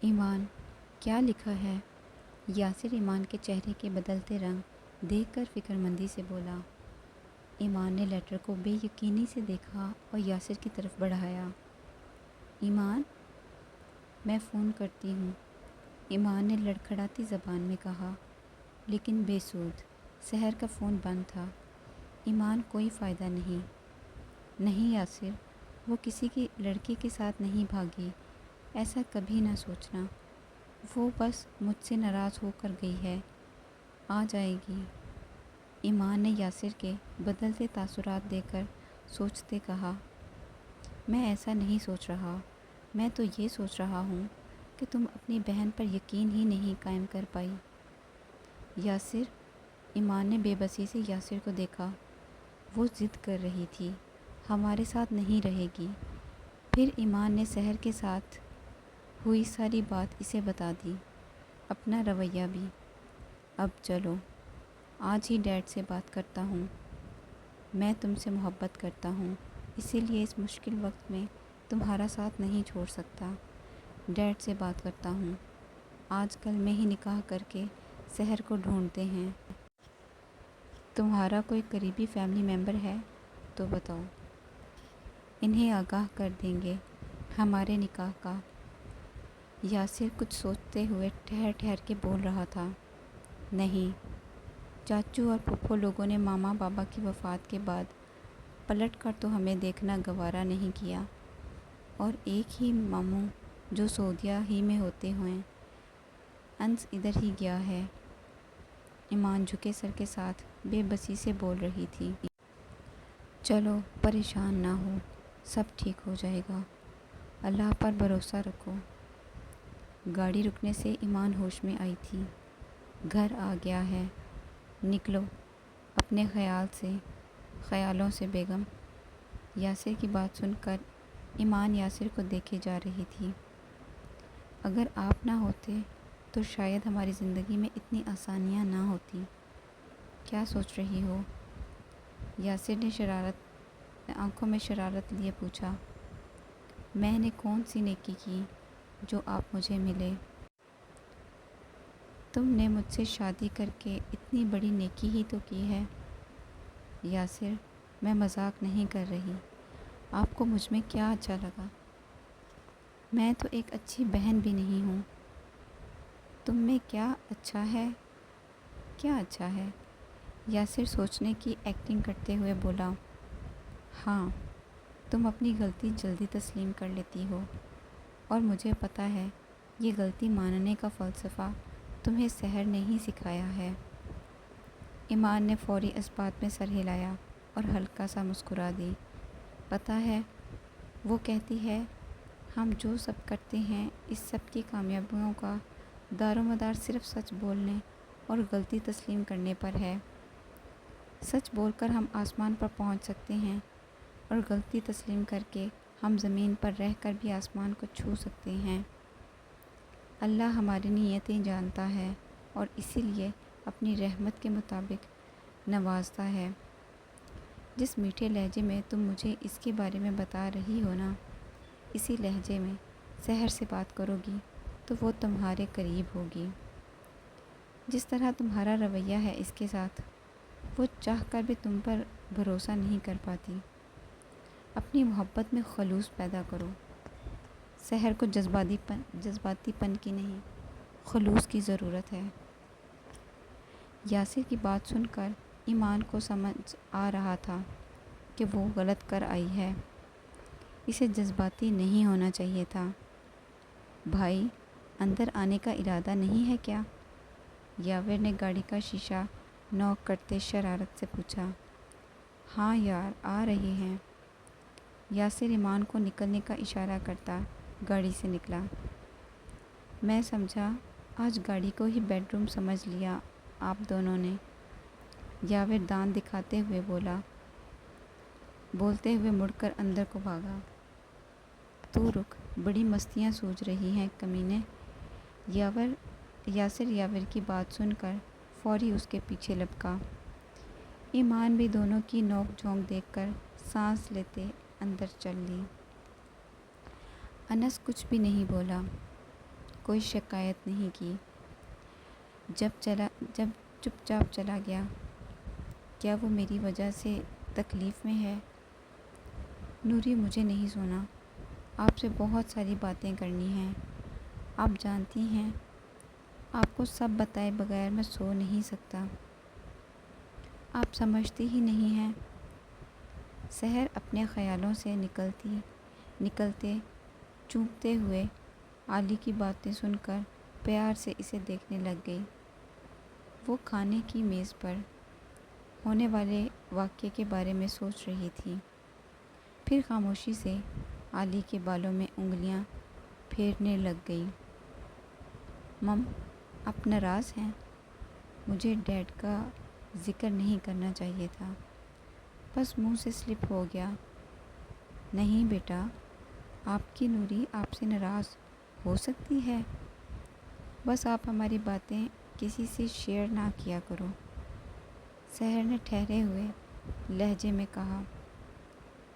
ایمان، کیا لکھا ہے؟ یاسر ایمان کے چہرے کے بدلتے رنگ دیکھ کر فکر مندی سے بولا۔ ایمان نے لیٹر کو بے یقینی سے دیکھا اور یاسر کی طرف بڑھایا۔ ایمان، میں فون کرتی ہوں، ایمان نے لڑکھڑاتی زبان میں کہا، لیکن بے سود۔ سحر کا فون بند تھا۔ ایمان، کوئی فائدہ نہیں۔ نہیں یاسر، وہ کسی کی لڑکی کے ساتھ نہیں بھاگی، ایسا کبھی نہ سوچنا۔ وہ بس مجھ سے ناراض ہو کر گئی ہے، آ جائے گی۔ ایمان نے یاسر کے بدلتے تاثرات دیکھ کر سوچتے کہا، میں ایسا نہیں سوچ رہا، میں تو یہ سوچ رہا ہوں کہ تم اپنی بہن پر یقین ہی نہیں قائم کر پائی۔ یاسر، ایمان نے بے بسی سے یاسر کو دیکھا۔ وہ ضد کر رہی تھی، ہمارے ساتھ نہیں رہے گی۔ پھر ایمان نے سحر کے ساتھ ہوئی ساری بات اسے بتا دی، اپنا رویہ بھی۔ اب چلو، آج ہی ڈیڈ سے بات کرتا ہوں۔ میں تم سے محبت کرتا ہوں، اسی لیے اس مشکل وقت میں تمہارا ساتھ نہیں چھوڑ سکتا۔ ڈیڈ سے بات کرتا ہوں، آج کل میں ہی نکاح کر کے سحر کو ڈھونڈتے ہیں۔ تمہارا کوئی قریبی فیملی ممبر ہے تو بتاؤ، انہیں آگاہ کر دیں گے ہمارے نکاح کا۔ یاسر کچھ سوچتے ہوئے ٹھہر ٹھہر کے بول رہا تھا، نہیں، چاچو اور پھپھو لوگوں نے ماما بابا کی وفات کے بعد پلٹ کر تو ہمیں دیکھنا گوارا نہیں کیا، اور ایک ہی ماموں جو سعودیہ ہی میں ہوتے ہوئے انس ادھر ہی گیا ہے۔ ایمان جھکے سر کے ساتھ بے بسی سے بول رہی تھی۔ چلو پریشان نہ ہو، سب ٹھیک ہو جائے گا، اللہ پر بھروسہ رکھو۔ گاڑی رکنے سے ایمان ہوش میں آئی تھی۔ گھر آ گیا ہے، نکلو اپنے خیالوں سے بیگم۔ یاسر کی بات سن کر ایمان یاسر کو دیکھے جا رہی تھی۔ اگر آپ نہ ہوتے تو شاید ہماری زندگی میں اتنی آسانیاں نہ ہوتی۔ کیا سوچ رہی ہو؟ یاسر نے آنکھوں میں شرارت لیے پوچھا۔ میں نے کون سی نیکی کی جو آپ مجھے ملے؟ تم نے مجھ سے شادی کر کے اتنی بڑی نیکی ہی تو کی ہے۔ یاسر، میں مذاق نہیں کر رہی، آپ کو مجھ میں کیا اچھا لگا؟ میں تو ایک اچھی بہن بھی نہیں ہوں۔ تم میں کیا اچھا ہے؟ کیا اچھا ہے؟ یاسر سوچنے کی ایکٹنگ کرتے ہوئے بولا، ہاں، تم اپنی غلطی جلدی تسلیم کر لیتی ہو، اور مجھے پتہ ہے یہ غلطی ماننے کا فلسفہ تمہیں سحر نے ہی سکھایا ہے۔ ایمان نے فوری اس بات میں سر ہلایا اور ہلکا سا مسکرا دی۔ پتہ ہے، وہ کہتی ہے ہم جو سب کرتے ہیں اس سب کی کامیابیوں کا دار و مدار صرف سچ بولنے اور غلطی تسلیم کرنے پر ہے۔ سچ بول کر ہم آسمان پر پہنچ سکتے ہیں، اور غلطی تسلیم کر کے ہم زمین پر رہ کر بھی آسمان کو چھو سکتے ہیں۔ اللہ ہماری نیتیں جانتا ہے اور اسی لیے اپنی رحمت کے مطابق نوازتا ہے۔ جس میٹھے لہجے میں تم مجھے اس کے بارے میں بتا رہی ہو نا، اسی لہجے میں سحر سے بات کرو گی تو وہ تمہارے قریب ہوگی۔ جس طرح تمہارا رویہ ہے اس کے ساتھ، وہ چاہ کر بھی تم پر بھروسہ نہیں کر پاتی۔ اپنی محبت میں خلوص پیدا کرو۔ سحر کو جذباتی پن کی نہیں، خلوص کی ضرورت ہے۔ یاسر کی بات سن کر ایمان کو سمجھ آ رہا تھا کہ وہ غلط کر آئی ہے، اسے جذباتی نہیں ہونا چاہیے تھا۔ بھائی، اندر آنے کا ارادہ نہیں ہے کیا؟ یاور نے گاڑی کا شیشہ نوک کرتے شرارت سے پوچھا۔ ہاں یار، آ رہے ہیں۔ یاسر ایمان کو نکلنے کا اشارہ کرتا گاڑی سے نکلا۔ میں سمجھا آج گاڑی کو ہی بیڈ روم سمجھ لیا آپ دونوں نے، یاور دانت دکھاتے ہوئے بولا، بولتے ہوئے مڑ کر اندر کو بھاگا۔ تو رک، بڑی مستیاں سوچ رہی ہیں کمینے۔ یاسر یاور کی بات سن کر فوری اس کے پیچھے لپکا۔ ایمان بھی دونوں کی نوک جھونک دیکھ کر سانس لیتے اندر چل لی۔ انس کچھ بھی نہیں بولا۔ کوئی شکایت نہیں کی، جب چپ چاپ چلا گیا۔ کیا وہ میری وجہ سے تکلیف میں ہے؟ نوری مجھے نہیں سونا، آپ سے بہت ساری باتیں کرنی ہیں۔ آپ جانتی ہیں آپ کو سب بتائے بغیر میں سو نہیں سکتا۔ آپ سمجھتی ہی نہیں ہیں۔ سحر اپنے خیالوں سے نکلتے چونکتے ہوئے علی کی باتیں سن کر پیار سے اسے دیکھنے لگ گئی۔ وہ کھانے کی میز پر ہونے والے واقعے کے بارے میں سوچ رہی تھی، پھر خاموشی سے علی کے بالوں میں انگلیاں پھیرنے لگ گئی۔ مم، آپ ناراض ہیں؟ مجھے ڈیڈ کا ذکر نہیں کرنا چاہیے تھا، بس منہ سے سلپ ہو گیا۔ نہیں بیٹا، آپ کی نوری آپ سے ناراض ہو سکتی ہے، بس آپ ہماری باتیں کسی سے شیئر نہ کیا کرو، سحر نے ٹھہرے ہوئے لہجے میں کہا۔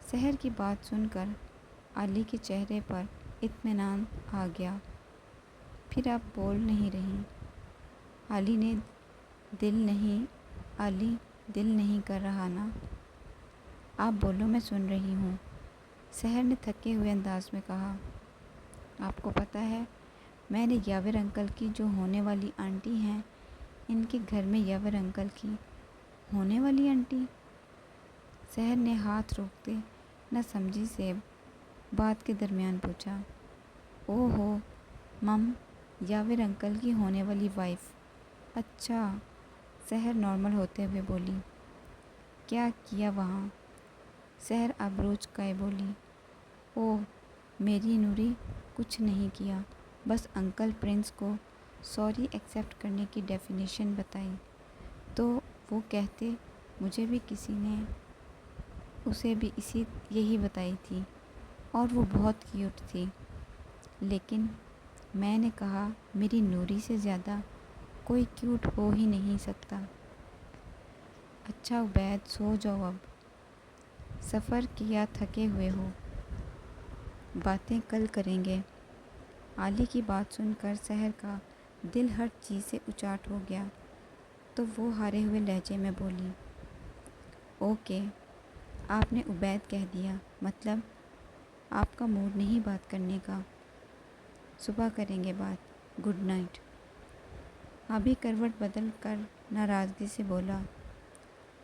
سحر کی بات سن کر علی کے چہرے پر اطمینان آ گیا۔ پھر آپ بول نہیں رہی؟ علی دل نہیں کر رہا نا؟ آپ بولو، میں سن رہی ہوں، سحر نے تھکے ہوئے انداز میں کہا۔ آپ کو پتہ ہے، میں نے یاور انکل کی جو ہونے والی آنٹی ہیں، ان کے گھر میں یاور انکل کی ہونے والی آنٹی؟ سحر نے ہاتھ روکتے نہ سمجھی سے بات کے درمیان پوچھا۔ او ہو مم، یاور انکل کی ہونے والی وائف؟ اچھا، سحر نارمل ہوتے ہوئے بولی۔ کیا کیا وہاں؟ سحر ابروج چکائے بولی۔ اوہ میری نوری، کچھ نہیں کیا، بس انکل پرنس کو سوری ایکسیپٹ کرنے کی ڈیفینیشن بتائی تو وہ کہتے مجھے بھی کسی نے اسے بھی یہی بتائی تھی، اور وہ بہت کیوٹ تھی، لیکن میں نے کہا میری نوری سے زیادہ کوئی کیوٹ ہو ہی نہیں سکتا۔ اچھا عبید، سو جاؤ اب، سفر کیا تھکے ہوئے ہو، باتیں کل کریں گے۔ علی کی بات سن کر سحر کا دل ہر چیز سے اچاٹ ہو گیا، تو وہ ہارے ہوئے لہجے میں بولی۔ اوکے، آپ نے عبید کہہ دیا، مطلب آپ کا موڈ نہیں بات کرنے کا؟ صبح کریں گے بات، گڈ نائٹ۔ ابھی کروٹ بدل کر ناراضگی سے بولا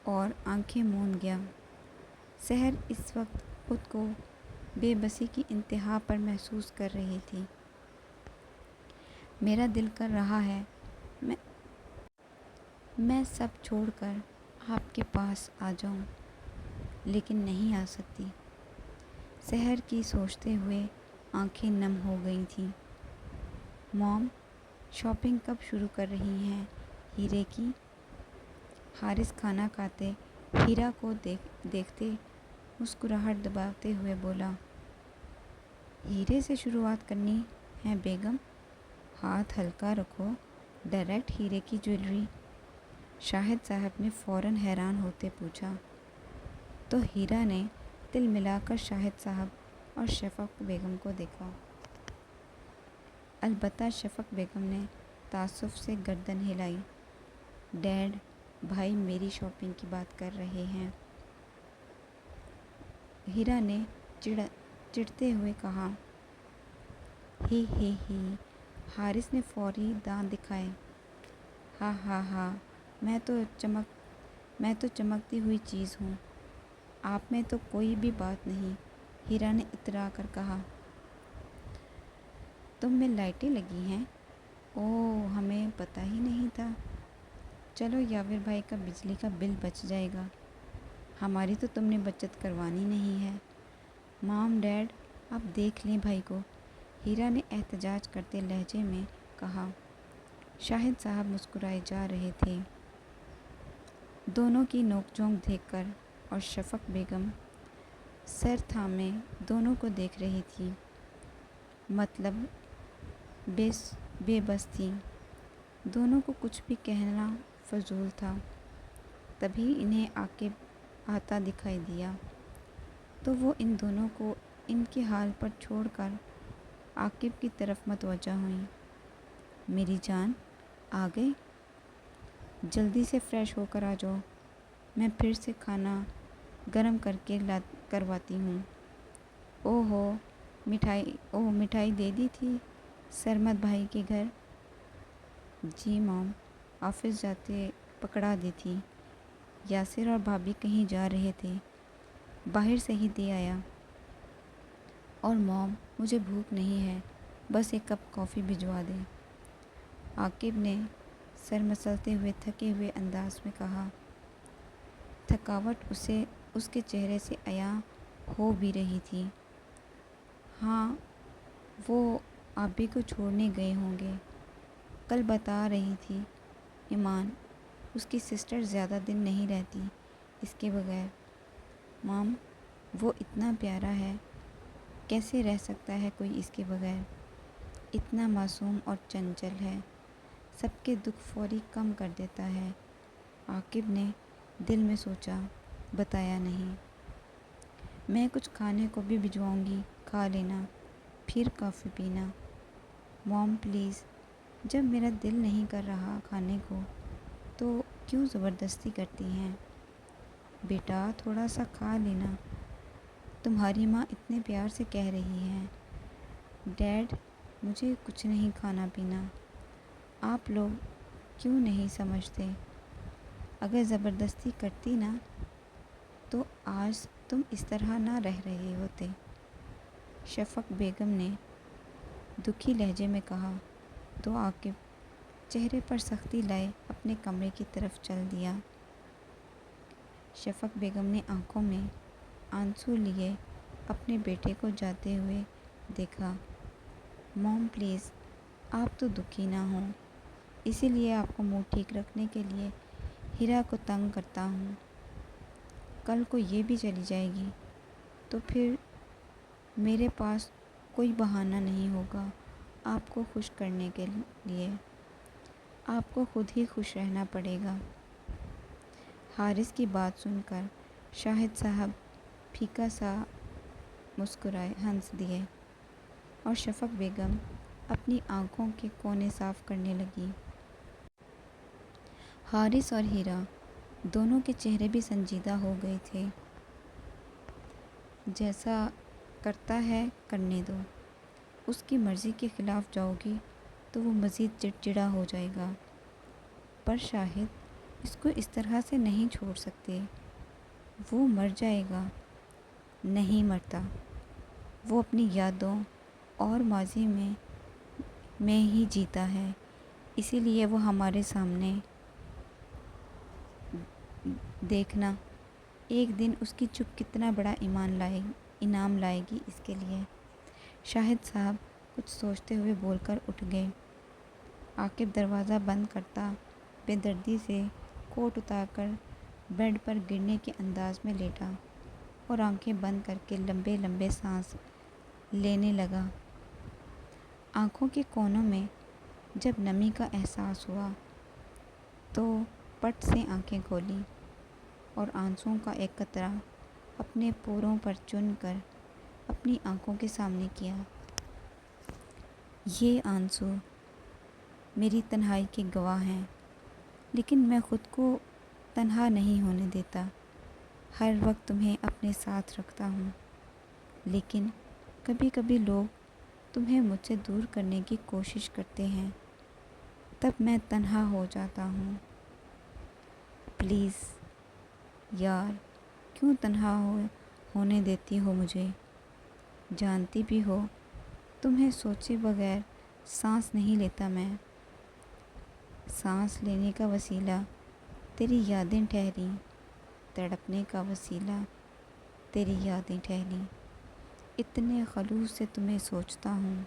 اور آنکھیں موند گیا۔ سحر اس وقت خود کو بے بسی کی انتہا پر محسوس کر رہی تھی۔ میرا دل کر رہا ہے میں سب چھوڑ کر آپ کے پاس آ جاؤں، لیکن نہیں آ سکتی۔ سحر کی سوچتے ہوئے آنکھیں نم ہو گئی تھیں۔ موم، شاپنگ کب شروع کر رہی ہیں ہیرے کی؟ حارث کھانا کھاتے ہیرا کو دیکھتے مسکراہٹ دباتے ہوئے بولا۔ ہیرے سے شروعات کرنی ہے بیگم؟ ہاتھ ہلکا رکھو، ڈائریکٹ ہیرے کی جویلری؟ شاہد صاحب نے فوراً حیران ہوتے پوچھا۔ تو ہیرا نے تل ملا کر شاہد صاحب اور شفق بیگم کو دیکھا۔ البتہ شفق بیگم نے تعصب سے گردن ہلائی۔ ڈیڈ، بھائی میری شاپنگ کی بات کر رہے ہیں، ہیرا نے چڑھتے ہوئے کہا۔ ہی ہی ہی، حارث نے فوری دانت دکھائے۔ ہا ہا ہا، میں تو چمکتی ہوئی چیز ہوں، آپ میں تو کوئی بھی بات نہیں، ہیرا نے اترا کر کہا۔ تم میں لائٹیں لگی ہیں؟ اوہ، ہمیں پتہ ہی نہیں تھا۔ چلو یاور بھائی کا بجلی کا بل بچ جائے گا، ہماری تو تم نے بچت کروانی نہیں ہے۔ مام ڈیڈ، اب دیکھ لیں بھائی کو، ہیرا نے احتجاج کرتے لہجے میں کہا۔ شاہد صاحب مسکرائے جا رہے تھے، دونوں کی نوک جھونک دیکھ کر، اور شفق بیگم سر تھامے دونوں کو دیکھ رہی تھی، مطلب بے بس تھیں۔ دونوں کو کچھ بھی کہنا فضول تھا۔ تبھی انہیں عاقب آتا دکھائی دیا، تو وہ ان دونوں کو ان کے حال پر چھوڑ کر عاقب کی طرف متوجہ ہوئیں۔ میری جان آ گئے؟ جلدی سے فریش ہو کر آ جاؤ، میں پھر سے کھانا گرم کر کے کرواتی ہوں۔ مٹھائی دے دی تھی سرمد بھائی کے گھر؟ جی مام، آفس جاتے پکڑا دی تھی۔ یاسر اور بھابھی کہیں جا رہے تھے، باہر سے ہی دے آیا۔ اور مام، مجھے بھوک نہیں ہے، بس ایک کپ کافی بھجوا دیں۔ عاقب نے سر مسلتے ہوئے تھکے ہوئے انداز میں کہا۔ تھکاوٹ اس کے چہرے سے عیاں ہو بھی رہی تھی۔ ہاں، وہ آبی کو چھوڑنے گئے ہوں گے۔ کل بتا رہی تھی ایمان، اس کی سسٹر زیادہ دن نہیں رہتی اس کے بغیر۔ مام، وہ اتنا پیارا ہے، کیسے رہ سکتا ہے کوئی اس کے بغیر؟ اتنا معصوم اور چنچل ہے، سب کے دکھ فوری کم کر دیتا ہے۔ عاقب نے دل میں سوچا، بتایا نہیں۔ میں کچھ کھانے کو بھی بھجواؤں گی، کھا لینا، پھر کافی پینا۔ مام پلیز، جب میرا دل نہیں کر رہا کھانے کو تو کیوں زبردستی کرتی ہیں؟ بیٹا تھوڑا سا کھا لینا، تمہاری ماں اتنے پیار سے کہہ رہی ہے۔ ڈیڈ، مجھے کچھ نہیں کھانا پینا، آپ لوگ کیوں نہیں سمجھتے؟ اگر زبردستی کرتی نا تو آج تم اس طرح نہ رہ رہے ہوتے، شفق بیگم نے دکھی لہجے میں کہا۔ تو عاقب چہرے پر سختی لائے اپنے کمرے کی طرف چل دیا۔ شفق بیگم نے آنکھوں میں آنسو لیے اپنے بیٹے کو جاتے ہوئے دیکھا۔ مام پلیز، آپ تو دکھی نہ ہوں، اسی لیے آپ کو موڈ ٹھیک رکھنے کے لیے ہیرا کو تنگ کرتا ہوں۔ کل کو یہ بھی چلی جائے گی تو پھر میرے پاس کوئی بہانہ نہیں ہوگا آپ کو خوش کرنے کے لیے، آپ کو خود ہی خوش رہنا پڑے گا۔ حارث کی بات سن کر شاہد صاحب پھیکا سا مسکرائے، ہنس دیے، اور شفق بیگم اپنی آنکھوں کے کونے صاف کرنے لگی۔ حارث اور ہیرا دونوں کے چہرے بھی سنجیدہ ہو گئے تھے۔ جیسا کرتا ہے کرنے دو، اس کی مرضی کے خلاف جاؤ گی تو وہ مزید چڑچڑا ہو جائے گا۔ پر شاہد، اس کو اس طرح سے نہیں چھوڑ سکتے، وہ مر جائے گا۔ نہیں مرتا، وہ اپنی یادوں اور ماضی میں ہی جیتا ہے، اسی لیے وہ ہمارے سامنے۔ دیکھنا ایک دن اس کی چپ کتنا بڑا انعام لائے گی اس کے لیے۔ شاہد صاحب کچھ سوچتے ہوئے بول کر اٹھ گئے۔ عاقب دروازہ بند کرتا بے دردی سے کوٹ اتار کر بیڈ پر گرنے کے انداز میں لیٹا اور آنکھیں بند کر کے لمبے لمبے سانس لینے لگا۔ آنکھوں کے کونوں میں جب نمی کا احساس ہوا تو پٹ سے آنکھیں کھولیں اور آنسوؤں کا ایک قطرہ اپنے پوروں پر چن کر اپنی آنکھوں کے سامنے کیا۔ یہ آنسو میری تنہائی کے گواہ ہیں، لیکن میں خود کو تنہا نہیں ہونے دیتا، ہر وقت تمہیں اپنے ساتھ رکھتا ہوں۔ لیکن کبھی کبھی لوگ تمہیں مجھ سے دور کرنے کی کوشش کرتے ہیں، تب میں تنہا ہو جاتا ہوں۔ پلیز یار، کیوں تنہا ہونے دیتی ہو مجھے؟ جانتی بھی ہو تمہیں سوچے بغیر سانس نہیں لیتا میں۔ سانس لینے کا وسیلہ تیری یادیں ٹھہریں، تڑپنے کا وسیلہ تیری یادیں ٹھہریں۔ اتنے خلوص سے تمہیں سوچتا ہوں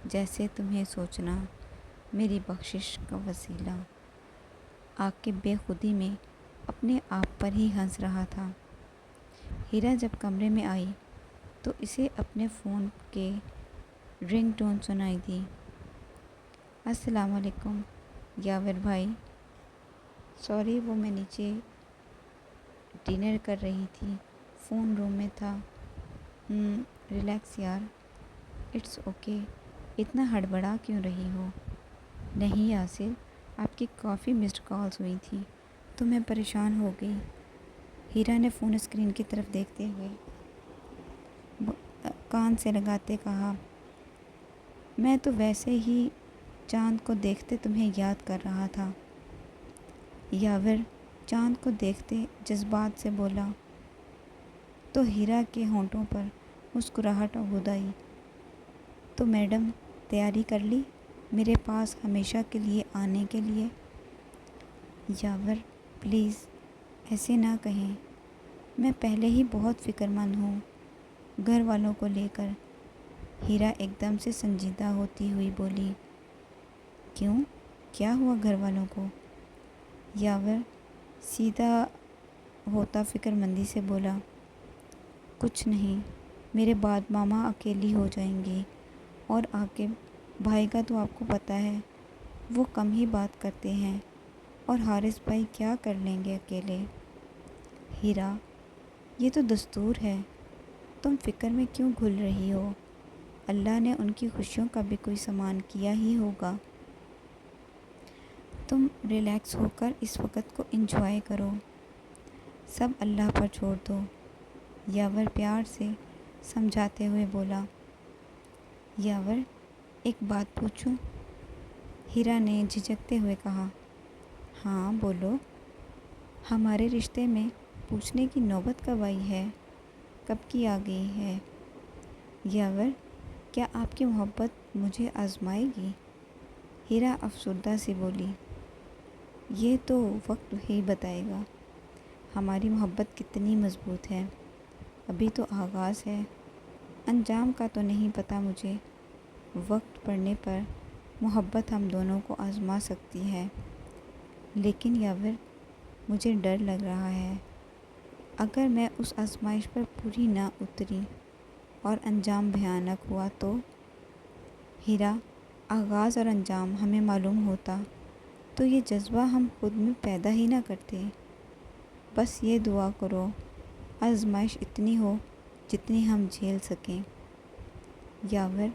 جیسے تمہیں سوچنا میری بخشش کا وسیلہ۔ عاقب بے خودی میں اپنے آپ پر ہی ہنس رہا تھا۔ ہیرا جب کمرے میں آئی تو اسے اپنے فون کے رنگ ٹون سنائی دی۔ السلام علیکم یاور بھائی، سوری وہ میں نیچے ڈنر کر رہی تھی، فون روم میں تھا۔ ریلیکس یار، اٹس اوکے، اتنا ہڑبڑا کیوں رہی ہو؟ نہیں یاسر، آپ کی کافی مسڈ کالز ہوئی تھی تو میں پریشان ہو گئی۔ ہیرا نے فون اسکرین کی طرف دیکھتے ہوئے کان سے لگاتے کہا، میں تو ویسے ہی چاند کو دیکھتے تمہیں یاد کر رہا تھا۔ یاور چاند کو دیکھتے جذبات سے بولا تو ہیرا کے ہونٹوں پر مسکراہٹ عبور آئی۔ تو میڈم تیاری کر لی میرے پاس ہمیشہ کے لیے آنے کے لیے؟ یاور پلیز ایسے نہ کہیں، میں پہلے ہی بہت فکر مند ہوں گھر والوں کو لے کر۔ ہیرا ایک دم سے سنجیدہ ہوتی ہوئی بولی، کیوں، کیا ہوا گھر والوں کو؟ یاور سیدھا ہوتا فکر مندی سے بولا، کچھ نہیں، میرے بعد ماما اکیلی ہو جائیں گی، اور عاقب بھائی کا تو آپ کو پتہ ہے وہ کم ہی بات کرتے ہیں، اور حارث بھائی کیا کر لیں گے اکیلے۔ ہیرا یہ تو دستور ہے، تم فکر میں کیوں گھل رہی ہو؟ اللہ نے ان کی خوشیوں کا بھی کوئی سامان کیا ہی ہوگا۔ تم ریلیکس ہو کر اس وقت کو انجوائے کرو، سب اللہ پر چھوڑ دو۔ یاور پیار سے سمجھاتے ہوئے بولا۔ یاور ایک بات پوچھوں؟ ہیرا نے جھجکتے ہوئے کہا۔ ہاں بولو۔ ہمارے رشتے میں پوچھنے کی نوبت کب آئی ہے، کب کی آ گئی ہے؟ یاور کیا آپ کی محبت مجھے آزمائے گی؟ ہیرا افسردہ سی بولی، یہ تو وقت ہی بتائے گا ہماری محبت کتنی مضبوط ہے، ابھی تو آغاز ہے، انجام کا تو نہیں پتہ مجھے، وقت پڑنے پر محبت ہم دونوں کو آزما سکتی ہے، لیکن یاور مجھے ڈر لگ رہا ہے، اگر میں اس آزمائش پر پوری نہ اتری اور انجام بھیانک ہوا تو؟ ہیرا آغاز اور انجام ہمیں معلوم ہوتا تو یہ جذبہ ہم خود میں پیدا ہی نہ کرتے، بس یہ دعا کرو آزمائش اتنی ہو جتنی ہم جھیل سکیں۔ یاور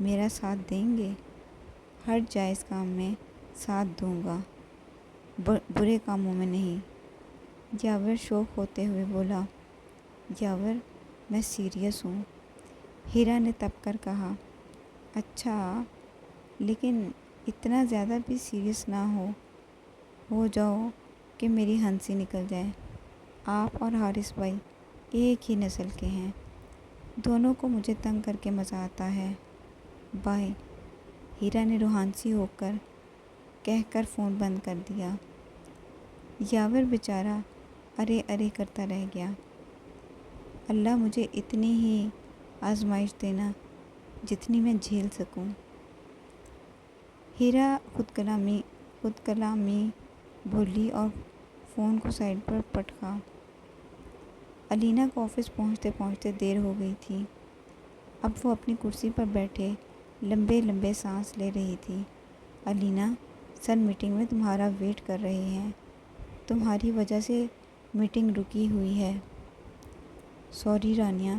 میرا ساتھ دیں گے؟ ہر جائز کام میں ساتھ دوں گا، برے کاموں میں نہیں۔ یاور شوق ہوتے ہوئے بولا۔ یاور میں سیریس ہوں، ہیرا نے تب کر کہا۔ اچھا، لیکن اتنا زیادہ بھی سیریس نہ ہو جاؤ کہ میری ہنسی نکل جائے۔ آپ اور حارث بھائی ایک ہی نسل کے ہیں، دونوں کو مجھے تنگ کر کے مزہ آتا ہے، بائے۔ ہیرا نے روحانسی ہو کر کہہ کر فون بند کر دیا۔ یاور بیچارہ ارے ارے کرتا رہ گیا، اللہ مجھے اتنی ہی آزمائش دینا جتنی میں جھیل سکوں۔ ہیرا خود کلامی بھولی اور فون کو سائڈ پر پٹکا۔ علینا کو آفس پہنچتے پہنچتے دیر ہو گئی تھی، اب وہ اپنی کرسی پر بیٹھے لمبے لمبے سانس لے رہی تھی۔ علینا سر میٹنگ میں تمہارا ویٹ کر رہے ہیں، تمہاری وجہ سے میٹنگ رکی ہوئی ہے۔ سوری رانیہ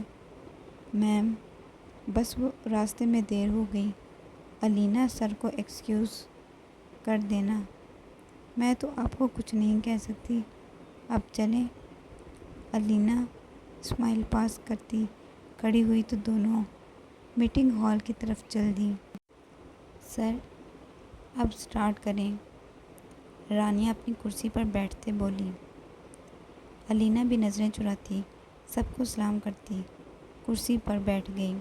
میم، بس وہ راستے میں دیر ہو گئی۔ علینا سر کو ایکسکیوز کر دینا، میں تو آپ کو کچھ نہیں کہہ سکتی، اب چلیں۔ علینا اسمائل پاس کرتی کھڑی ہوئی تو دونوں میٹنگ ہال کی طرف چل دیں۔ سر اب سٹارٹ کریں، رانیہ اپنی کرسی پر بیٹھتے بولی۔ علینا بھی نظریں چراتی سب کو سلام کرتی کرسی پر بیٹھ گئی۔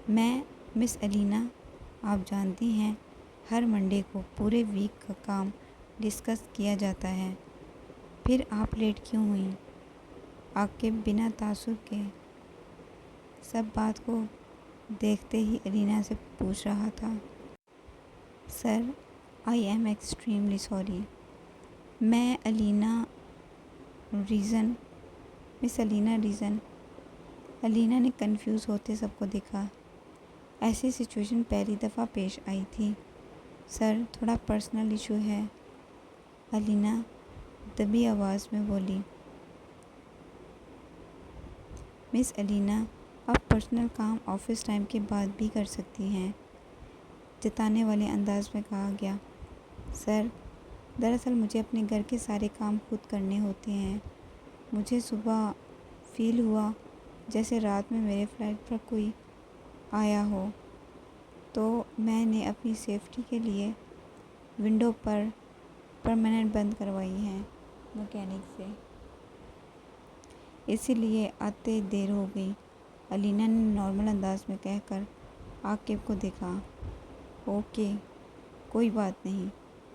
میں مس علینا، آپ جانتی ہیں ہر منڈے کو پورے ویک کا کام ڈسکس کیا جاتا ہے، پھر آپ لیٹ کیوں ہوئیں؟ عاقب بنا تعصب کے سب بات کو دیکھتے ہی علینا سے پوچھ رہا تھا۔ سر آئی ایم ایکسٹریملی سوری، میں مس علینا ریزن۔ علینا نے کنفیوز ہوتے سب کو دیکھا، ایسی سچویشن پہلی دفعہ پیش آئی تھی۔ سر تھوڑا پرسنل ایشو ہے، علینا دبی آواز میں بولی۔ مس علینا آپ پرسنل کام آفس ٹائم کے بعد بھی کر سکتی ہیں، جتانے والے انداز میں کہا گیا۔ سر، دراصل مجھے اپنے گھر کے سارے کام خود کرنے ہوتے ہیں۔ مجھے صبح فیل ہوا جیسے رات میں میرے فلیٹ پر کوئی آیا ہو، تو میں نے اپنی سیفٹی کے لیے ونڈو پرماننٹ بند کروائی ہیں مکینک سے، اسی لیے آتے دیر ہو گئی۔ علینا نے نارمل انداز میں کہہ کر عاقب کو دیکھا۔ اوکے، کوئی بات نہیں،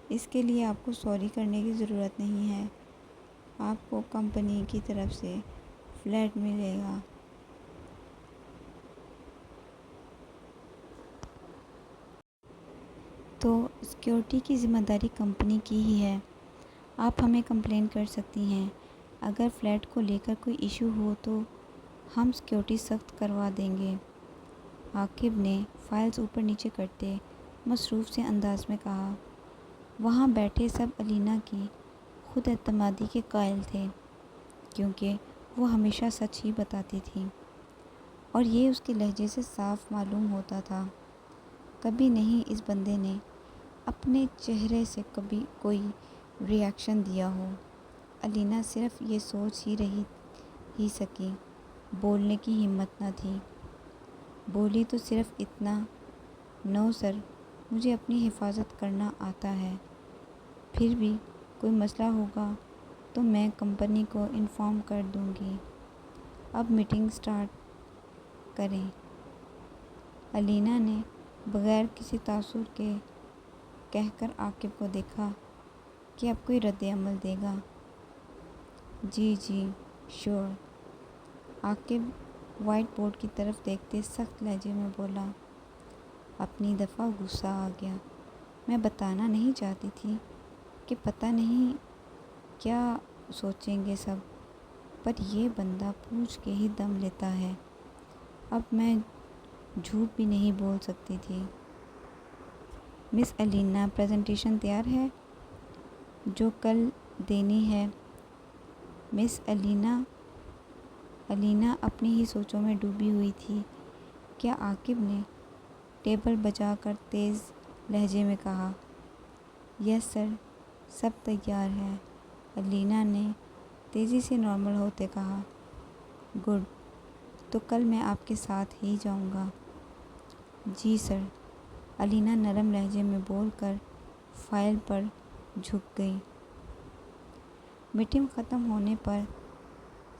اس کے لیے آپ کو سوری کرنے کی ضرورت نہیں ہے۔ آپ کو کمپنی کی طرف سے فلیٹ ملے گا۔ تو سیکیورٹی کی ذمہ داری کمپنی کی ہی ہے۔ آپ ہمیں کمپلین کر سکتی ہیں۔ اگر فلیٹ کو لے کر کوئی ایشو ہو تو ہم سیکیورٹی سخت کروا دیں گے۔ عاقب نے فائلز اوپر نیچے کرتے مصروف سے انداز میں کہا۔ وہاں بیٹھے سب علینا کی خود اعتمادی کے قائل تھے، کیونکہ وہ ہمیشہ سچ ہی بتاتی تھی، اور یہ اس کے لہجے سے صاف معلوم ہوتا تھا۔ کبھی نہیں اس بندے نے اپنے چہرے سے کبھی کوئی ری ایکشن دیا ہو۔ علینا صرف یہ سوچ ہی سکی، بولنے کی ہمت نہ تھی۔ بولی تو صرف اتنا، نو سر، مجھے اپنی حفاظت کرنا آتا ہے، پھر بھی کوئی مسئلہ ہوگا تو میں کمپنی کو انفارم کر دوں گی۔ اب میٹنگ سٹارٹ کریں۔ علینا نے بغیر کسی تاثر کے کہہ کر عاقب کو دیکھا کہ اب کوئی رد عمل دے گا۔ جی جی شیور۔ عاقب وائٹ بورڈ کی طرف دیکھتے سخت لہجے میں بولا۔ اپنی دفعہ غصہ آ گیا۔ میں بتانا نہیں چاہتی تھی کہ پتہ نہیں کیا سوچیں گے سب، پر یہ بندہ پوچھ کے ہی دم لیتا ہے۔ اب میں جھوٹ بھی نہیں بول سکتی تھی۔ مس علینا، پریزنٹیشن تیار ہے جو کل دینی ہے؟ مس علینا اپنی ہی سوچوں میں ڈوبی ہوئی تھی کہ عاقب نے ٹیبل بجا کر تیز لہجے میں کہا۔ یس سر، سب تیار ہے، علینا نے تیزی سے نارمل ہوتے کہا۔ گڈ، تو کل میں آپ کے ساتھ ہی جاؤں گا۔ جی سر، علینا نرم لہجے میں بول کر فائل پر جھک گئی۔ میٹنگ ختم ہونے پر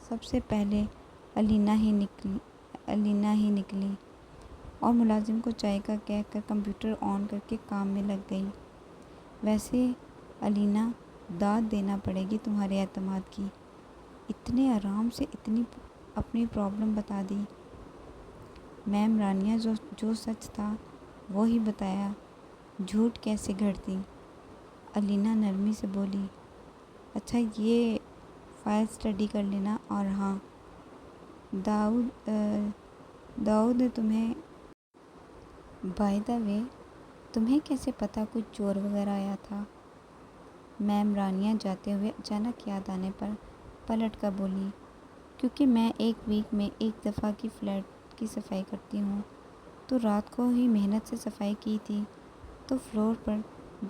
سب سے پہلے علینا ہی نکلی اور ملازم کو چائے کا کہہ کر کمپیوٹر آن کر کے کام میں لگ گئی۔ ویسے علینا، داد دینا پڑے گی تمہارے اعتماد کی، اتنے آرام سے اپنی پرابلم بتا دی۔ میم رانیہ، جو سچ تھا وہی بتایا، جھوٹ کیسے گھڑتی؟ علینا نرمی سے بولی۔ اچھا، یہ فائل اسٹڈی کر لینا، اور ہاں، داؤد نے تمہیں بائی دا وے، تمہیں کیسے پتہ کچھ چور وغیرہ آیا تھا؟ میم رانیہ جاتے ہوئے اچانک یاد آنے پر پلٹ کر بولی۔ کیونکہ میں ایک ویک میں ایک دفعہ کی فلیٹ کی صفائی کرتی ہوں، تو رات کو ہی محنت سے صفائی کی تھی، تو فلور پر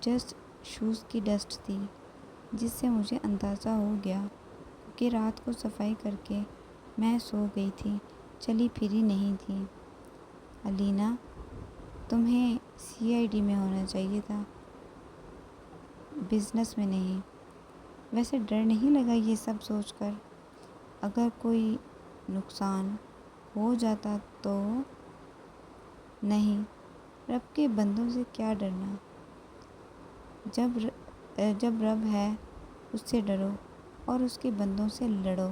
جسٹ شوز کی ڈسٹ تھی، جس سے مجھے اندازہ ہو گیا کہ رات کو صفائی کر کے میں سو گئی تھی، چلی پھری نہیں تھی۔ علینا، تمہیں CID میں ہونا چاہیے تھا، بزنس میں نہیں۔ ویسے ڈر نہیں لگا یہ سب سوچ کر؟ اگر کوئی نقصان ہو جاتا تو؟ نہیں، رب کے بندوں سے کیا ڈرنا، جب رب ہے اس سے ڈرو اور اس کے بندوں سے لڑو۔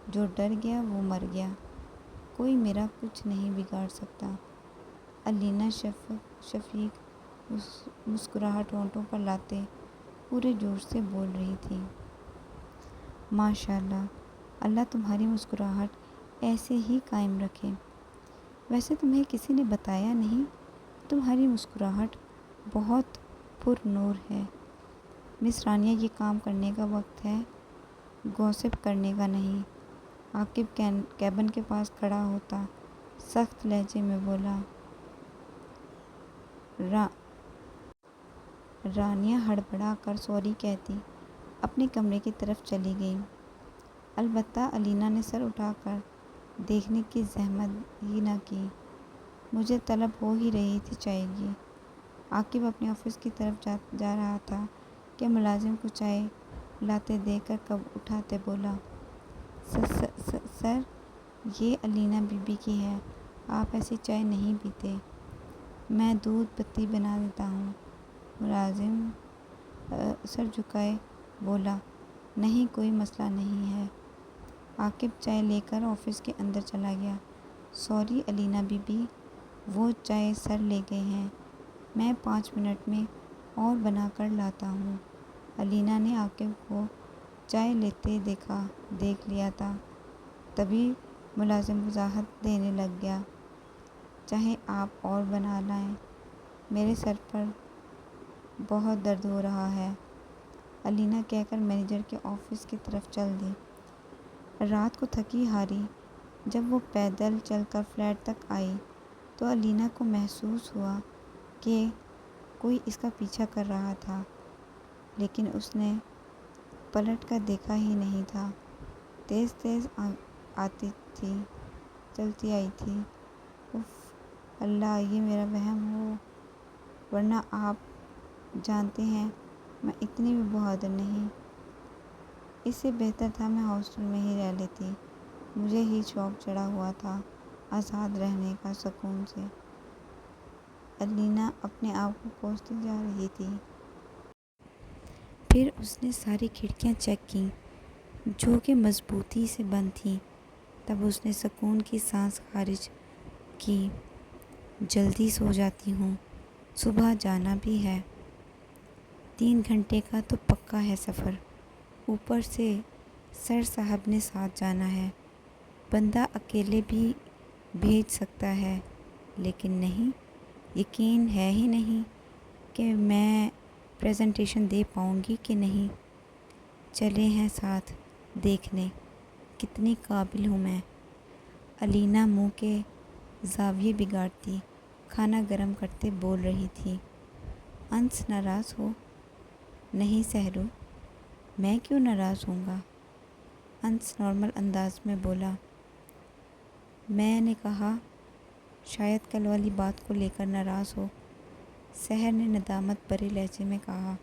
جو ڈر گیا وہ مر گیا، کوئی میرا کچھ نہیں بگاڑ سکتا۔ علینا شفیق مسکراہٹ ہونٹوں پر لاتے پورے جوش سے بول رہی تھی۔ ماشاءاللہ، اللہ تمہاری مسکراہٹ ایسے ہی قائم رکھے۔ ویسے تمہیں کسی نے بتایا نہیں؟ تمہاری مسکراہٹ بہت پر نور ہے۔ مس رانیہ، یہ کام کرنے کا وقت ہے، گوسپ کرنے کا نہیں۔ عاقب کیبن کے پاس کھڑا ہوتا سخت لہجے میں بولا۔ را رانیہ ہڑبڑا کر سوری کہتی اپنے کمرے کی طرف چلی گئی۔ البتہ الینا نے سر اٹھا کر دیکھنے کی زحمت ہی نہ کی۔ مجھے طلب ہو ہی رہی تھی چائے کی۔ عاقب اپنے آفس کی طرف جا رہا تھا کہ ملازم کو چائے لاتے دیکھ کر کپ اٹھاتے بولا، سر یہ الینا بی بی کی ہے، آپ ایسی چائے نہیں پیتے، میں دودھ پتی بنا دیتا ہوں۔ ملازم سر جھکائے بولا، نہیں کوئی مسئلہ نہیں ہے۔ عاقب چائے لے کر آفس کے اندر چلا گیا۔ سوری الینا بی بی، وہ چائے سر لے گئے ہیں، میں 5 منٹ میں اور بنا کر لاتا ہوں۔ الینا نے عاقب کو چائے لیتے دیکھ لیا تھا، تبھی ملازم وضاحت دینے لگ گیا، چاہے آپ اور بنا لائیں، میرے سر پر بہت درد ہو رہا ہے۔ الینا کہہ کر مینیجر کے آفس کی طرف چل دی۔ رات کو تھکی ہاری جب وہ پیدل چل کر فلیٹ تک آئی تو الینا کو محسوس ہوا کہ کوئی اس کا پیچھا کر رہا تھا، لیکن اس نے پلٹ کر دیکھا ہی نہیں تھا۔ تیز تیز چلتی آئی تھی۔ اف اللہ، یہ میرا وہم ہو، ورنہ آپ جانتے ہیں میں اتنی بھی بہادر نہیں۔ اس سے بہتر تھا میں ہاسٹل میں ہی رہ لیتی، مجھے ہی شوق چڑھا ہوا تھا آزاد رہنے کا، سکون سے۔ الینا اپنے آپ کو کوستی جا رہی تھی۔ پھر اس نے ساری کھڑکیاں چیک کیں جو کہ مضبوطی سے بند تھیں، تب اس نے سکون کی سانس خارج کی۔ جلدی سو جاتی ہوں، صبح جانا بھی ہے، 3 گھنٹے کا تو پکا ہے سفر، اوپر سے سر صاحب نے ساتھ جانا ہے۔ بندہ اکیلے بھی بھیج سکتا ہے، لیکن نہیں، یقین ہے ہی نہیں کہ میں پریزنٹیشن دے پاؤں گی کہ نہیں۔ چلے ہیں ساتھ، دیکھنے کتنی قابل ہوں میں۔ الینا منہ کے زاویے بگاڑتی کھانا گرم کرتے بول رہی تھی، انس ناراض ہو؟ نہیں سہرو، میں کیوں ناراض ہوں گا؟ انس نارمل انداز میں بولا، میں نے کہا شاید کل والی بات کو لے کر ناراض ہو۔ سحر نے ندامت بھرے لہجے میں کہا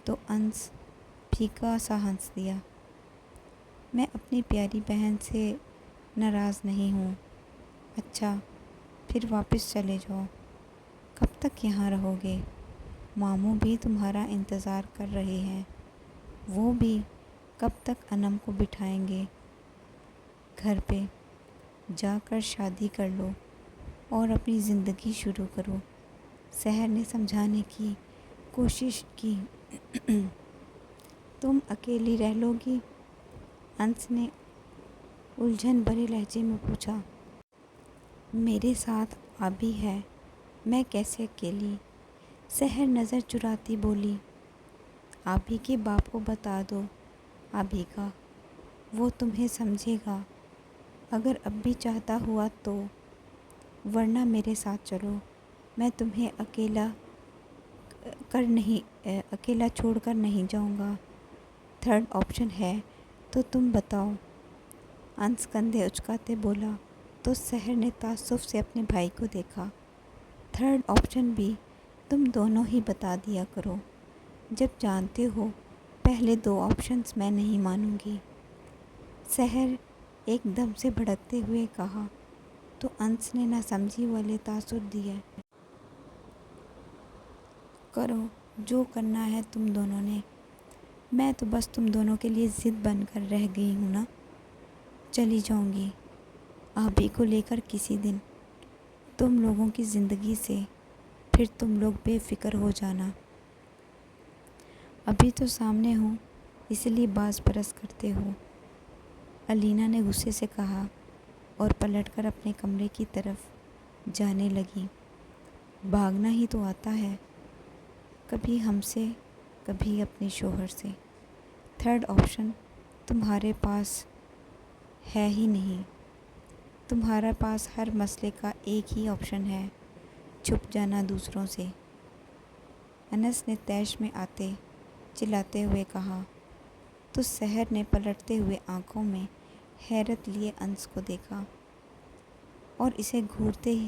تو انس پھیکا سا ہنس دیا، میں اپنی پیاری بہن سے ناراض نہیں ہوں۔ اچھا پھر واپس چلے جاؤ، کب تک یہاں رہو گے؟ ماموں بھی تمہارا انتظار کر رہے ہیں، وہ بھی کب تک انم کو بٹھائیں گے گھر پہ؟ جا کر شادی کر لو اور اپنی زندگی شروع کرو۔ سحر نے سمجھانے کی کوشش کی، تم اکیلی رہ لو گی؟ انس نے الجھن بھرے لہجے میں پوچھا۔ میرے ساتھ آبی ہے، میں کیسے اکیلی؟ سحر نظر چراتی بولی، آبی کے باپ کو بتا دو آبی کا، وہ تمہیں سمجھے گا اگر اب بھی چاہتا ہوا تو، ورنہ میرے ساتھ چلو، میں تمہیں اکیلا چھوڑ کر نہیں جاؤں گا۔ 3rd آپشن ہے تو تم بتاؤ؟ انس کندھے اچکاتے بولا تو سحر نے تعصب سے اپنے بھائی کو دیکھا۔ 3rd آپشن بھی تم دونوں ہی بتا دیا کرو، جب جانتے ہو پہلے 2 آپشنز میں نہیں مانوں گی۔ سحر ایک دم سے بھڑکتے ہوئے کہا تو انس نے ناسمجھی والے تاثر دیے، کرو جو کرنا ہے تم دونوں نے، میں تو بس تم دونوں کے لیے ضد بن کر رہ گئی ہوں نا۔ چلی جاؤں گی آبی کو لے کر کسی دن، تم لوگوں کی زندگی سے، پھر تم لوگ بے فکر ہو جانا۔ ابھی تو سامنے ہوں اس لیے باز پرس کرتے ہو، الینا نے غصے سے کہا اور پلٹ کر اپنے کمرے کی طرف جانے لگی۔ بھاگنا ہی تو آتا ہے، کبھی ہم سے، کبھی اپنے شوہر سے۔ 3rd آپشن تمہارے پاس ہے ہی نہیں، تمہارے پاس ہر مسئلے کا ایک ہی آپشن ہے، چھپ جانا دوسروں سے۔ انس نے طیش میں آتے چلاتے ہوئے کہا تو سحر نے پلٹتے ہوئے آنکھوں میں حیرت لیے انس کو دیکھا اور اسے گھورتے ہی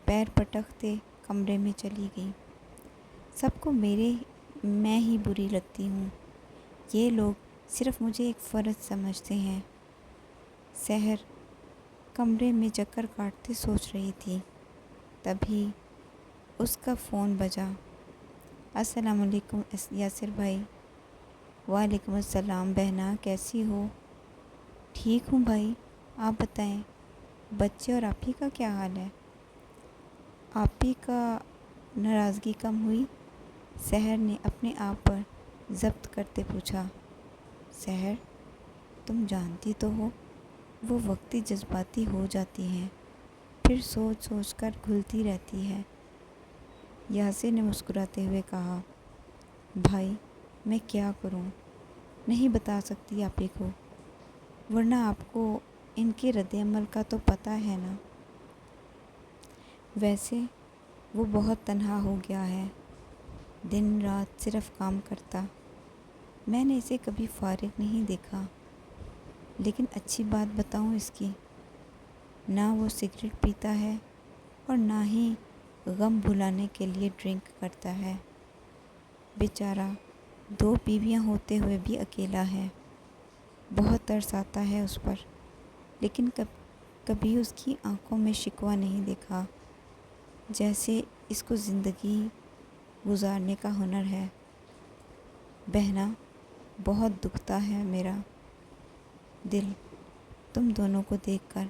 پیر پٹکتے کمرے میں چلی گئی۔ سب کو میں ہی بری لگتی ہوں، یہ لوگ صرف مجھے ایک فرد سمجھتے ہیں۔ سحر کمرے میں چکر کاٹتے سوچ رہی تھی، تبھی اس کا فون بجا۔ السلام علیکم یاسر بھائی۔ وعلیکم السلام بہنا، کیسی ہو؟ ٹھیک ہوں بھائی، آپ بتائیں بچے اور آپ ہی کا کیا حال ہے؟ آپ ہی کا ناراضگی کم ہوئی؟ سحر نے اپنے آپ پر ضبط کرتے پوچھا۔ سحر، تم جانتی تو ہو وہ وقتی جذباتی ہو جاتی ہیں، پھر سوچ سوچ کر گھلتی رہتی ہے۔ یاسر نے مسکراتے ہوئے کہا، بھائی میں کیا کروں، نہیں بتا سکتی آپ ہی کو، ورنہ آپ کو ان کے رد عمل کا تو پتہ ہے نا۔ ویسے وہ بہت تنہا ہو گیا ہے، دن رات صرف کام کرتا، میں نے اسے کبھی فارغ نہیں دیکھا۔ لیکن اچھی بات بتاؤں اس کی، نہ وہ سگریٹ پیتا ہے اور نہ ہی غم بھلانے کے لیے ڈرنک کرتا ہے۔ بیچارہ 2 بیویاں ہوتے ہوئے بھی اکیلا ہے، بہت ترس آتا ہے اس پر، لیکن کبھی اس کی آنکھوں میں شکوہ نہیں دیکھا، جیسے اس کو زندگی گزارنے کا ہنر ہے۔ بہنا، بہت دکھتا ہے میرا دل تم دونوں کو دیکھ کر۔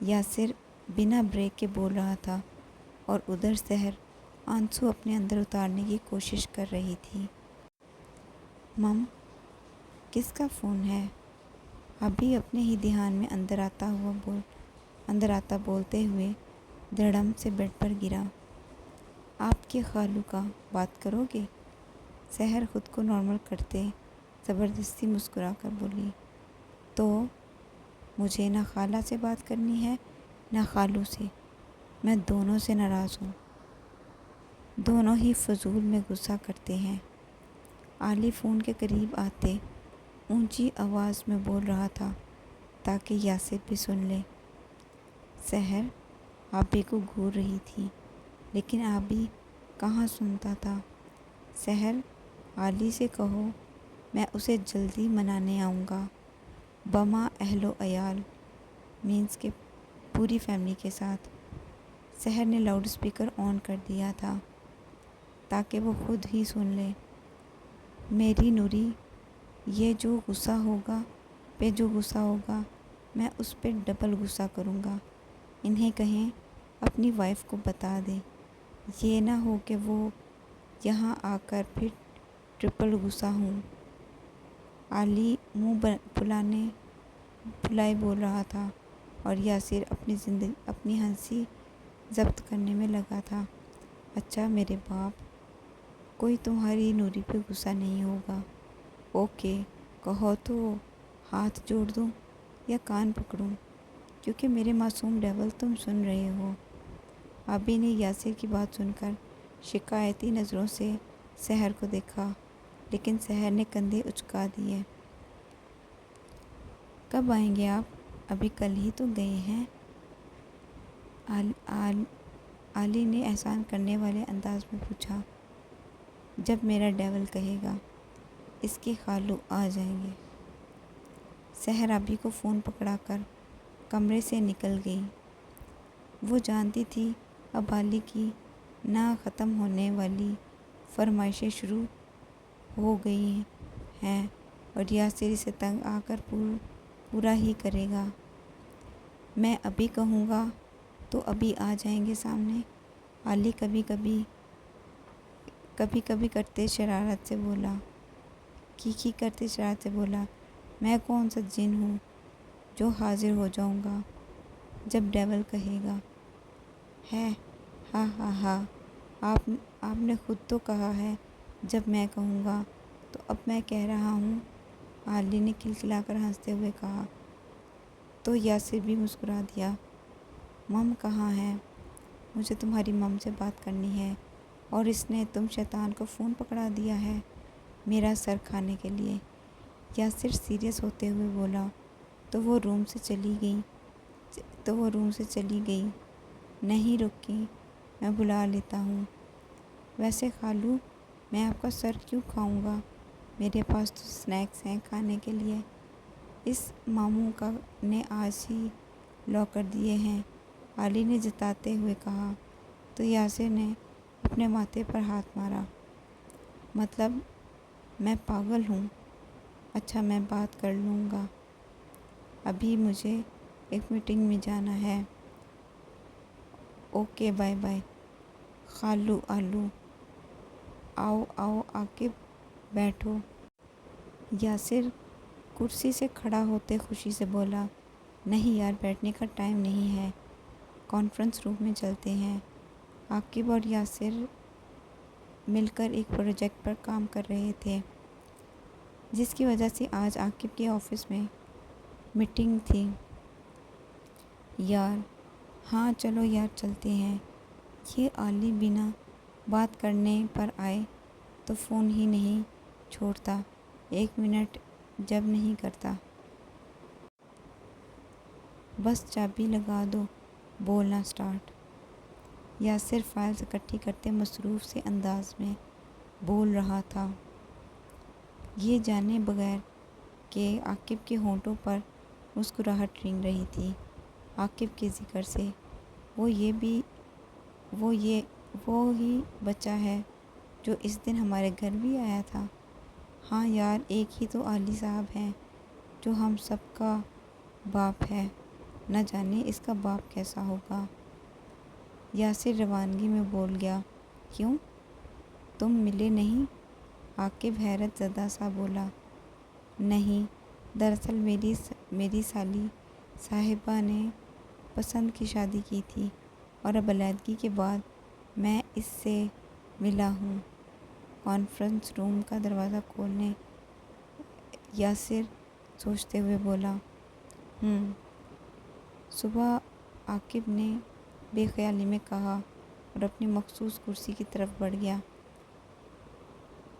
یاسر بنا بریک کے بول رہا تھا اور ادھر سحر آنسو اپنے اندر اتارنے کی کوشش کر رہی تھی۔ مم، کس کا فون ہے؟ ابھی اپنے ہی دھیان میں اندر آتا بولتے ہوئے دھڑم سے بیڈ پر گرا۔ آپ کے خالو کا، بات کرو گے؟ سحر خود کو نارمل کرتے زبردستی مسکرا کر بولی، تو مجھے نہ خالہ سے بات کرنی ہے نہ خالو سے، میں دونوں سے ناراض ہوں، دونوں ہی فضول میں غصہ کرتے ہیں۔ علی فون کے قریب آتے اونچی آواز میں بول رہا تھا تاکہ یاسر بھی سن لے۔ سحر آبی کو گھور رہی تھی، لیکن آبی کہاں سنتا تھا۔ سحر، علی سے کہو میں اسے جلدی منانے آؤں گا، بما اہل و عیال، مینس کے پوری فیملی کے ساتھ۔ سحر نے لاؤڈ اسپیکر آن کر دیا تھا تاکہ وہ خود ہی سن لے۔ میری نوری، یہ جو غصہ ہوگا میں اس پہ ڈبل غصہ کروں گا، انہیں کہیں اپنی وائف کو بتا دے، یہ نہ ہو کہ وہ یہاں آ کر پھر ٹرپل غصہ ہوں۔ علی منہ پھلائے بول رہا تھا اور یاسر اپنی ہنسی ضبط کرنے میں لگا تھا۔ اچھا میرے باپ، کوئی تمہاری نوری پہ غصہ نہیں ہوگا؟ اوکے، کہو تو ہاتھ جوڑ دوں یا کان پکڑوں، کیونکہ میرے معصوم ڈیول تم سن رہے ہو۔ آبی نے یاسر کی بات سن کر شکایتی نظروں سے سحر کو دیکھا، لیکن سحر نے کندھے اچکا دیے۔ کب آئیں گے آپ؟ ابھی کل ہی تو گئے ہیں۔ علی نے احسان کرنے والے انداز میں پوچھا۔ جب میرا ڈیول کہے گا، اس کے خالو آ جائیں گے۔ سحر آبی کو فون پکڑا کر کمرے سے نکل گئی۔ وہ جانتی تھی اب علی کی نہ ختم ہونے والی فرمائشیں شروع ہو گئی ہیں اور یاسر اسے تنگ آ کر پورا ہی کرے گا۔ میں ابھی کہوں گا تو ابھی آ جائیں گے سامنے، علی کبھی کبھی کرتے شرارت سے بولا، میں کون سا جن ہوں جو حاضر ہو جاؤں گا جب ڈیول کہے گا؟ ہے ہاں ہاں ہاں، آپ نے خود تو کہا ہے جب میں کہوں گا، تو اب میں کہہ رہا ہوں، علی نے کھلکھلا کر ہنستے ہوئے کہا۔ تو یاسر بھی مسکرا دیا۔ مم کہاں ہے؟ مجھے تمہاری مم سے بات کرنی ہے اور اس نے تم شیطان کو فون پکڑا دیا ہے میرا سر کھانے کے لیے۔ یاسر سیریس ہوتے ہوئے بولا تو وہ روم سے چلی گئی۔ نہیں رکی، میں بلا لیتا ہوں۔ ویسے خالو میں آپ کا سر کیوں کھاؤں گا، میرے پاس تو سنیکس ہیں کھانے کے لیے۔ اس ماموں کا نے آج ہی لاک کر دیے ہیں، علی نے جتاتے ہوئے کہا تو یاسر نے اپنے ماتھے پر ہاتھ مارا۔ مطلب میں پاگل ہوں؟ اچھا میں بات کر لوں گا، ابھی مجھے ایک میٹنگ میں جانا ہے۔ Okay bye bye. خالو آلو آؤ عاقب بیٹھو۔ یاسر کرسی سے کھڑا ہوتے خوشی سے بولا نہیں یار، بیٹھنے کا ٹائم نہیں ہے، کانفرنس روم میں چلتے ہیں۔ عاقب اور یاسر مل کر ایک پروجیکٹ پر کام کر رہے تھے جس کی وجہ سے آج عاقب کے آفس میں میٹنگ تھی۔ یار ہاں چلو یار چلتے ہیں۔ یہ علی بنا بات کرنے پر آئے تو فون ہی نہیں چھوڑتا، ایک منٹ جب نہیں کرتا۔ بس چابی لگا دو، بولنا سٹارٹ۔ یاسر فائلز اکٹھی کرتے مصروف سے انداز میں بول رہا تھا، یہ جانے بغیر کہ عاقب کے ہونٹوں پر مسکراہٹ رنگ رہی تھی عاقب کے ذکر سے۔ وہ ہی بچہ ہے جو اس دن ہمارے گھر بھی آیا تھا۔ ہاں یار، ایک ہی تو علی صاحب ہیں جو ہم سب کا باپ ہے، نہ جانے اس کا باپ کیسا ہوگا۔ یاسر روانگی میں بول گیا، کیوں تم ملے نہیں؟ عاقب حیرت زدہ سا بولا، نہیں دراصل میری سالی صاحبہ نے پسند کی شادی کی تھی اور اب علیحدگی کے بعد میں اس سے ملا ہوں۔ کانفرنس روم کا دروازہ کھولنے یاسر سوچتے ہوئے بولا، صبح عاقب نے بے خیالی میں کہا اور اپنی مخصوص کرسی کی طرف بڑھ گیا۔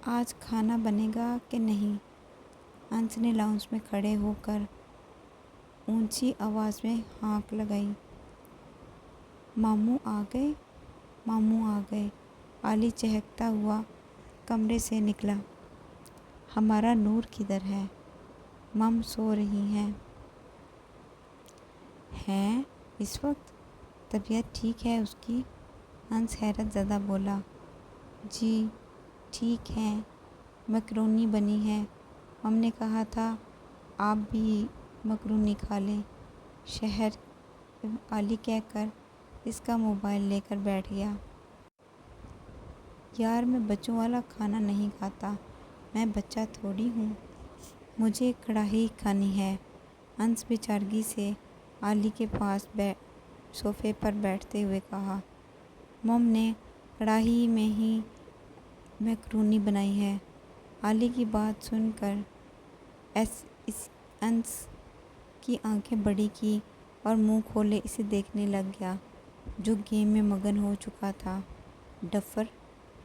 آج کھانا بنے گا کہ نہیں؟ انس نے لاؤنج میں کھڑے ہو کر اونچی آواز میں ہانک لگائی۔ ماموں آ گئے۔ علی چہکتا ہوا کمرے سے نکلا۔ ہمارا نور کدھر ہے؟ مم سو رہی ہیں اس وقت؟ طبیعت ٹھیک ہے اس کی؟ انس حیرت زدہ بولا، جی ٹھیک ہے، میکرونی بنی ہے، مم نے کہا تھا آپ بھی میکرونی کھا لیں۔ شہر علی کہہ کر اس کا موبائل لے کر بیٹھ گیا۔ یار میں بچوں والا کھانا نہیں کھاتا، میں بچہ تھوڑی ہوں، مجھے کڑھائی کھانی ہے۔ انس بے چارگی سے علی کے پاس صوفے پر بیٹھتے ہوئے کہا، مم نے کڑھائی میں ہی میکرونی بنائی ہے۔ علی کی بات سن کر انس کی آنکھیں بڑی کی اور منہ کھولے اسے دیکھنے لگ گیا جو گیم میں مگن ہو چکا تھا۔ ڈفر،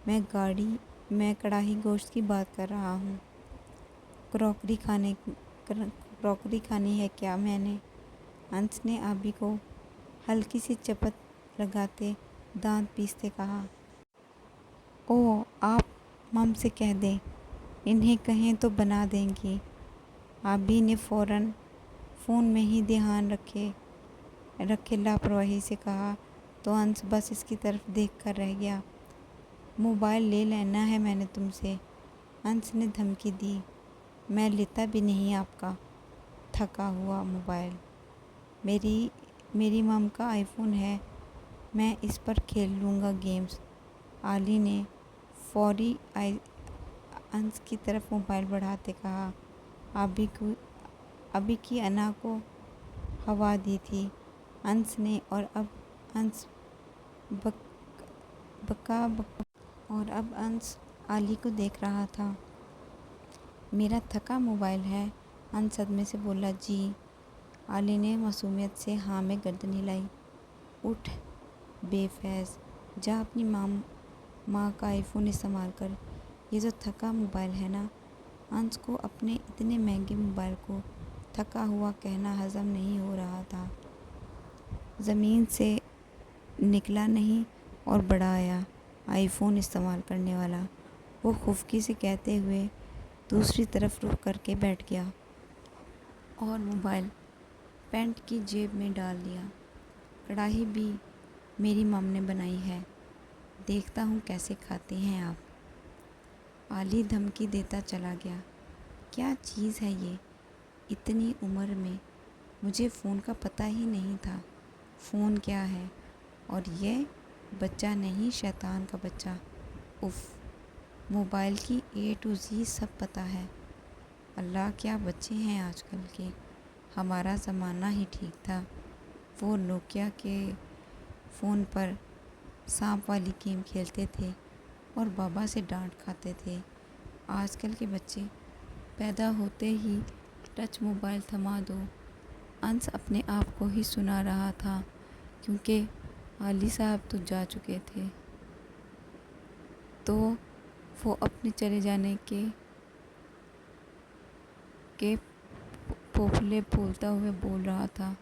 میں کڑھائی گوشت کی بات کر رہا ہوں، کراکری کھانی ہے کیا میں نے؟ انس نے آبی کو ہلکی سی چپت لگاتے دانت پیستے کہا۔ اوہ آپ مم سے کہہ دیں، انہیں کہیں تو بنا دیں گی۔ آبی نے فوراً فون میں ہی دھیان رکھے لاپرواہی سے کہا تو انس بس اس کی طرف دیکھ کر رہ گیا۔ موبائل لے لینا ہے میں نے تم سے، انس نے دھمکی دی۔ میں لیتا بھی نہیں آپ کا تھکا ہوا موبائل، میری مم کا آئی فون ہے، میں اس پر کھیل لوں گا گیمز۔ علی نے فوری انس کی طرف موبائل بڑھاتے کہا۔ ابھی کی انا کو ہوا دی تھی انس نے اور اب انس علی کو دیکھ رہا تھا۔ میرا تھکا موبائل ہے؟ انس صدمے سے بولا، جی۔ علی نے معصومیت سے ہاں میں گردن ہلائی۔ اٹھ بے فیض، جا اپنی ماں کا آئی فون استعمال کر۔ یہ جو تھکا موبائل ہے نا، انس کو اپنے اتنے مہنگے موبائل کو تھکا ہوا کہنا ہضم نہیں ہو رہا تھا۔ زمین سے نکلا نہیں اور بڑا آیا آئی فون استعمال کرنے والا، وہ خفگی سے کہتے ہوئے دوسری طرف رخ کر کے بیٹھ گیا اور موبائل پینٹ کی جیب میں ڈال دیا۔ کڑاہی بھی میری مام نے بنائی ہے، دیکھتا ہوں کیسے کھاتے ہیں آپ۔ علی دھمکی دیتا چلا گیا۔ کیا چیز ہے یہ؟ اتنی عمر میں مجھے فون کا پتہ ہی نہیں تھا۔ فون کیا ہے؟ اور یہ بچہ نہیں، شیطان کا بچہ۔ اف، موبائل کی A to Z سب پتہ ہے۔ اللہ کیا بچے ہیں آج کل کے، ہمارا زمانہ ہی ٹھیک تھا۔ وہ نوکیا کے فون پر سانپ والی گیم کھیلتے تھے اور بابا سے ڈانٹ کھاتے تھے۔ آج کل کے بچے پیدا ہوتے ہی ٹچ موبائل تھما دو۔ انس اپنے آپ کو ہی سنا رہا تھا کیونکہ علی صاحب تو جا چکے تھے، تو وہ اپنے چلے جانے کے پھوپھلے پھولتا ہوئے بول رہا تھا۔